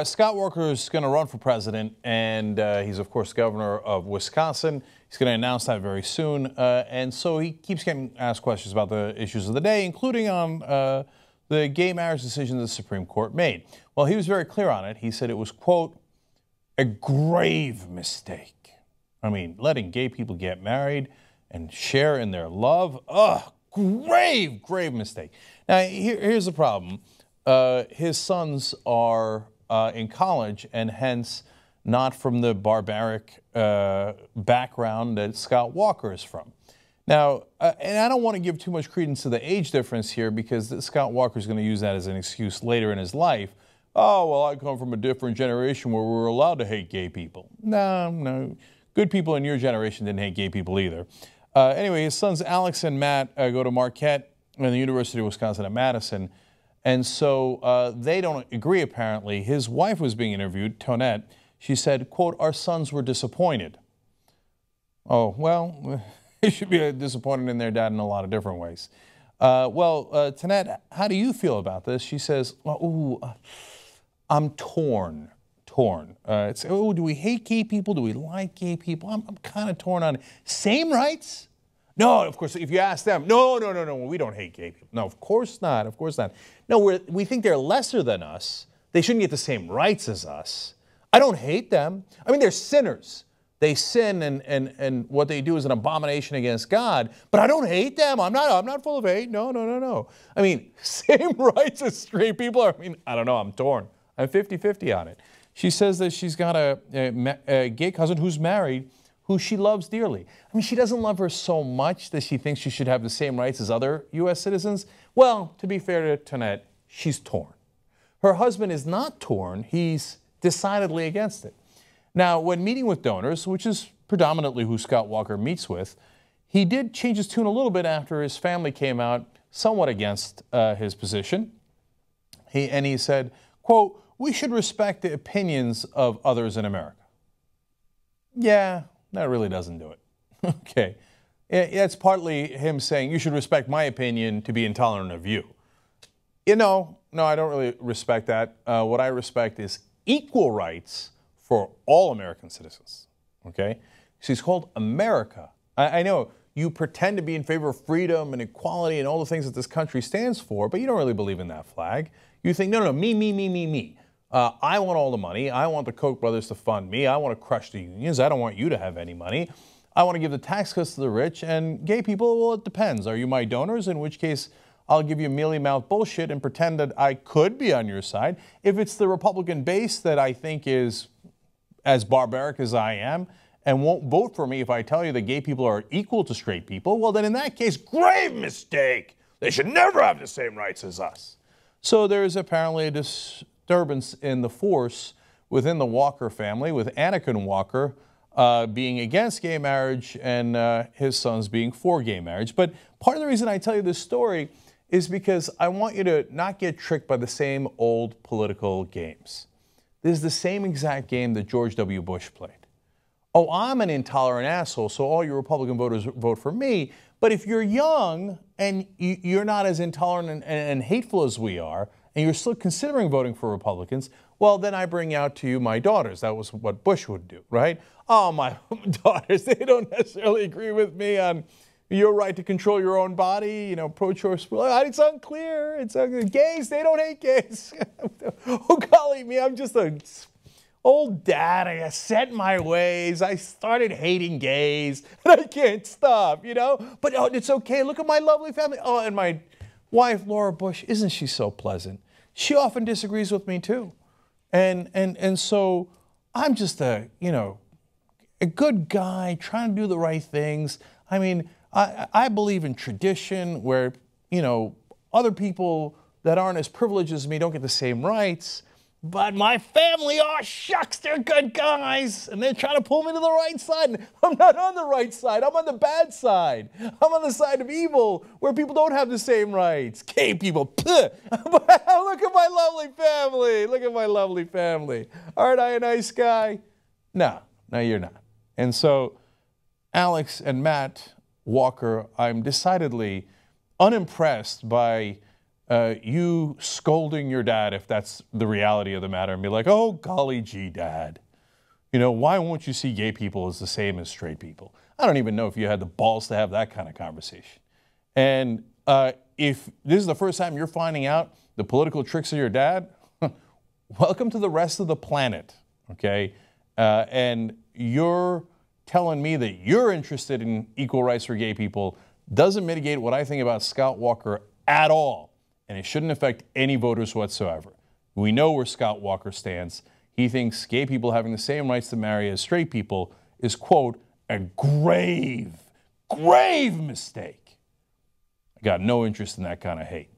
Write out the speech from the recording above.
Scott Walker is going to run for president, and he's, of course, governor of Wisconsin. He's going to announce that very soon. And so he keeps getting asked questions about the issues of the day, including on the gay marriage decision the Supreme Court made. Well, he was very clear on it. He said it was, quote, a grave mistake. I mean, letting gay people get married and share in their love, grave, grave mistake. Now, here's the problem. His sons are in college and hence not from the barbaric background that Scott Walker is from. Now, and I don't want to give too much credence to the age difference here because Scott Walker is going to use that as an excuse later in his life. Oh, well, I come from a different generation where we were allowed to hate gay people. No. Good people in your generation didn't hate gay people either. Anyway, his sons Alex and Matt go to Marquette and the University of Wisconsin at Madison. And so they don't agree, apparently. His wife was being interviewed, Tonette. She said, quote, our sons were disappointed. Oh, well, they should be disappointed in their dad in a lot of different ways. Tonette, how do you feel about this? She says, I'm torn. Do we hate gay people? Do we like gay people? I'm kind of torn on it. Same rights? No, of course, if you ask them, no, we don't hate gay people. No, of course not, No, we think they're lesser than us. They shouldn't get the same rights as us. I don't hate them. I mean, they're sinners. They sin and what they do is an abomination against God, but I don't hate them. I'm not full of hate. No. I mean, same rights as straight people. I don't know, I'm torn. I'm 50-50 on it. She says that she's got a gay cousin who's married, who she loves dearly. I mean, she doesn't love her so much that she thinks she should have the same rights as other U.S. citizens. Well, to be fair to Tonette, she's torn. Her husband is not torn. He's decidedly against it. Now, when meeting with donors, which is predominantly who Scott Walker meets with, he did change his tune a little bit after his family came out somewhat against his position. He said, quote, we should respect the opinions of others in America. Yeah, that really doesn't do it. Okay. It's partly him saying, you should respect my opinion to be intolerant of you. No, I don't really respect that. What I respect is equal rights for all American citizens. Okay? She's called America. I know you pretend to be in favor of freedom and equality and all the things that this country stands for, but you don't really believe in that flag. You think, no, me. I want all the money. I want the Koch brothers to fund me. I want to crush the unions. I don't want you to have any money. I want to give the tax cuts to the rich. And gay people, well, it depends. Are you my donors? In which case, I'll give you mealy-mouthed bullshit and pretend that I could be on your side. If it's the Republican base that I think is as barbaric as I am and won't vote for me if I tell you that gay people are equal to straight people, well, then in that case, grave mistake. They should never have the same rights as us. So there's apparently a disturbance in the force within the Walker family, with Anakin Walker being against gay marriage and his sons being for gay marriage. But part of the reason I tell you this story is because I want you to not get tricked by the same old political games. This is the same exact game that George W. Bush played. Oh, I'm an intolerant asshole, so all your Republican voters vote for me. But if you're young and you're not as intolerant and hateful as we are, and you're still considering voting for Republicans, well, then I bring out to you my daughters. That was what Bush would do, right? Oh, my daughters, they don't necessarily agree with me on your right to control your own body, pro-choice. It's unclear. It's unclear. Gays, they don't hate gays. Oh, golly me, I'm just an old dad. I got set in my ways. I started hating gays, and I can't stop, But it's okay. Look at my lovely family. Oh, and my wife, Laura Bush, isn't she so pleasant? She often disagrees with me, too. And so I'm just a good guy trying to do the right things. I mean, I believe in tradition where, other people that aren't as privileged as me don't get the same rights. But my family, oh shucks, they're good guys. And they're trying to pull me to the right side. And I'm not on the right side. I'm on the bad side. I'm on the side of evil where people don't have the same rights. Gay people. Look at my lovely family. Look at my lovely family. Aren't I a nice guy? No, you're not. And so Alex and Matt Walker, I'm decidedly unimpressed by you scolding your dad, if that's the reality of the matter, and be like, oh, golly gee, Dad. You know, why won't you see gay people as the same as straight people? I don't even know if you had the balls to have that kind of conversation. And if this is the first time you're finding out the political tricks of your dad, welcome to the rest of the planet, okay? And you're telling me that you're interested in equal rights for gay people doesn't mitigate what I think about Scott Walker at all. And it shouldn't affect any voters whatsoever. We know where Scott Walker stands. He thinks gay people having the same rights to marry as straight people is, quote, a grave, grave mistake. I got no interest in that kind of hate.